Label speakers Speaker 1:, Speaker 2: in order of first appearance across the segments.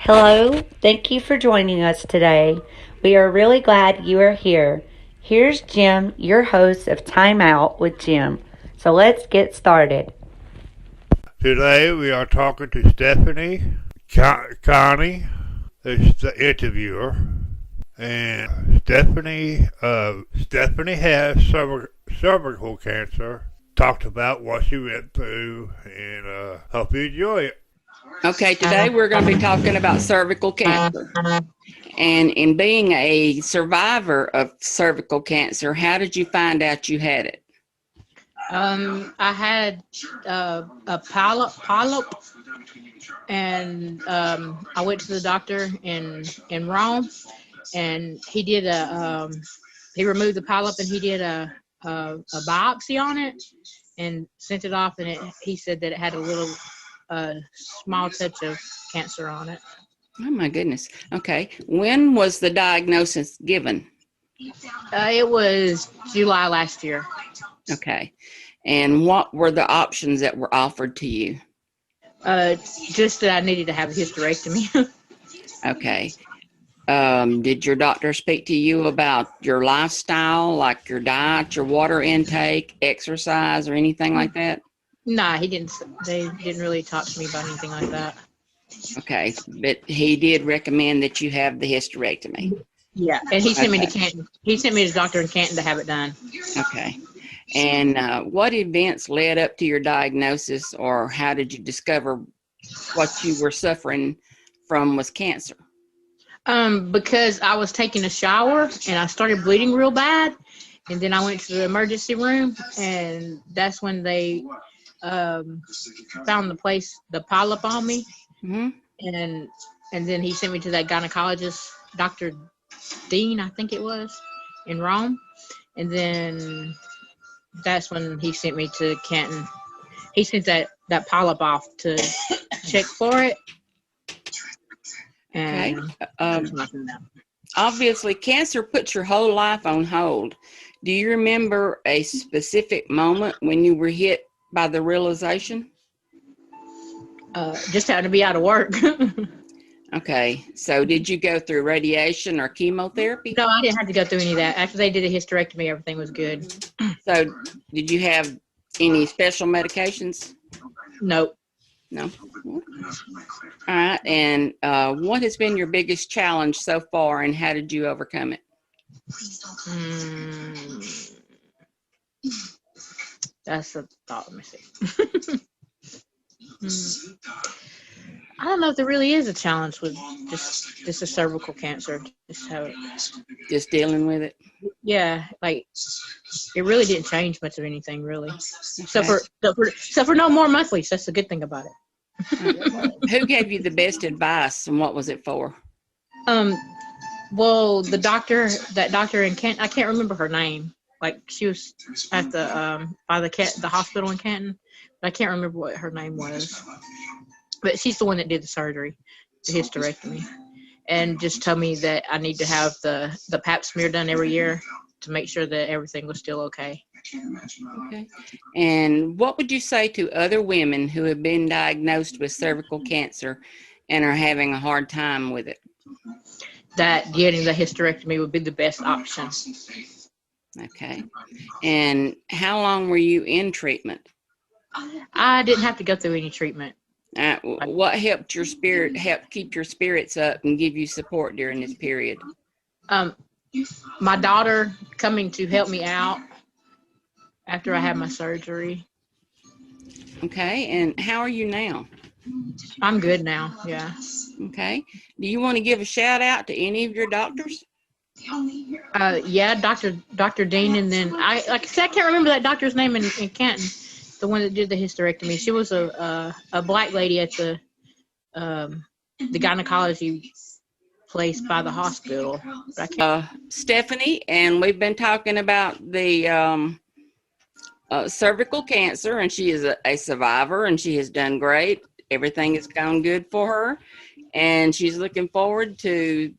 Speaker 1: Hello, thank you for joining us today. We are really glad you are here. Here's Jim, your host of Time Out with Jim. So let's get started.
Speaker 2: Today we are talking to Stephanie Connie, the interviewer, and Stephanie has cervical cancer. Talked about what she went through, and hope you enjoy it.
Speaker 3: Okay, today we're going to be talking about cervical cancer. And in being a survivor of cervical cancer, how did you find out you had it?
Speaker 4: I had a polyp, and I went to the doctor in Rome, and he removed the polyp, and he did a biopsy on it and sent it off, and he said that it had a little small touch of cancer on it.
Speaker 3: Oh my goodness. Okay. When was the diagnosis given?
Speaker 4: It was July last year.
Speaker 3: Okay. And what were the options that were offered to you?
Speaker 4: Just that I needed to have a hysterectomy.
Speaker 3: Okay. Did your doctor speak to you about your lifestyle, like your diet, your water intake, exercise, or anything like that?
Speaker 4: Nah, he didn't. They didn't really talk to me about anything like that.
Speaker 3: Okay, but he did recommend that you have the hysterectomy.
Speaker 4: Yeah, and he sent me to Canton. He sent me to the doctor in Canton to have it done.
Speaker 3: Okay. And what events led up to your diagnosis, or how did you discover what you were suffering from was cancer?
Speaker 4: Because I was taking a shower and I started bleeding real bad, and then I went to the emergency room, and that's when they found the polyp on me,
Speaker 3: Mm-hmm.
Speaker 4: and then he sent me to that gynecologist, Dr. Dean, I think it was, in Rome, and then that's when he sent me to Canton. He sent that polyp off to check for it. And
Speaker 3: Okay. Obviously, cancer puts your whole life on hold. Do you remember a specific moment when you were hit by the realization?
Speaker 4: just having to be out of work.
Speaker 3: Okay. So did you go through radiation or chemotherapy?
Speaker 4: No, I didn't have to go through any of that. After they did a hysterectomy, everything was good.
Speaker 3: So did you have any special medications?
Speaker 4: Nope.
Speaker 3: No. All right. And what has been your biggest challenge so far, and how did you overcome it?
Speaker 4: That's a thought. Let me see. I don't know if there really is a challenge with just a cervical cancer.
Speaker 3: Just dealing with it.
Speaker 4: Yeah, like it really didn't change much of anything, really.
Speaker 3: Okay.
Speaker 4: So for no more monthlies. That's the good thing about it.
Speaker 3: Who gave you the best advice, and what was it for?
Speaker 4: Well, that doctor in Canton, I can't remember her name. Like she was at the by the hospital in Canton, but I can't remember what her name was. But she's the one that did the surgery, the hysterectomy, and just told me that I need to have the pap smear done every year to make sure that everything was still okay.
Speaker 3: Okay. And what would you say to other women who have been diagnosed with cervical cancer and are having a hard time with it?
Speaker 4: That getting the hysterectomy would be the best option.
Speaker 3: Okay. And how long were you in treatment?
Speaker 4: I didn't have to go through any treatment.
Speaker 3: What helped keep your spirits up and give you support during this period?
Speaker 4: My daughter coming to help me out after I had my surgery.
Speaker 3: Okay. And how are you now?
Speaker 4: I'm good now. Yeah.
Speaker 3: Okay. Do you want to give a shout out to any of your doctors?
Speaker 4: Yeah, Dr. Dean, and then I can't remember that doctor's name in Canton, the one that did the hysterectomy. She was a black lady at the gynecology place by the hospital.
Speaker 3: Stephanie, and we've been talking about the cervical cancer, and she is a survivor, and she has done great. Everything has gone good for her, and she's looking forward to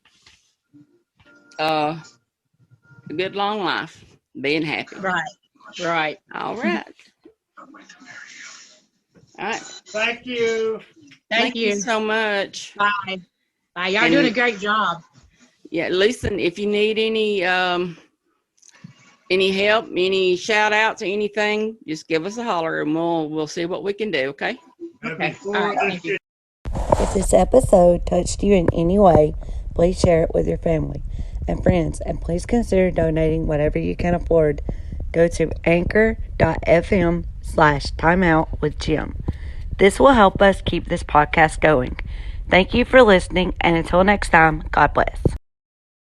Speaker 3: a good long life, being happy.
Speaker 4: Right.
Speaker 3: All right. All right.
Speaker 2: Thank you.
Speaker 4: Thank you
Speaker 3: so much.
Speaker 4: Bye. Y'all doing a great job.
Speaker 3: Yeah, listen, if you need any help, any shout outs or anything, just give us a holler and we'll see what we can do, okay?
Speaker 4: Okay. All right, thank you.
Speaker 1: If this episode touched you in any way, please share it with your family and friends, and please consider donating whatever you can afford. Go to anchor.fm/timeoutwithjim. This will help us keep this podcast going. Thank you for listening, and until next time, God bless.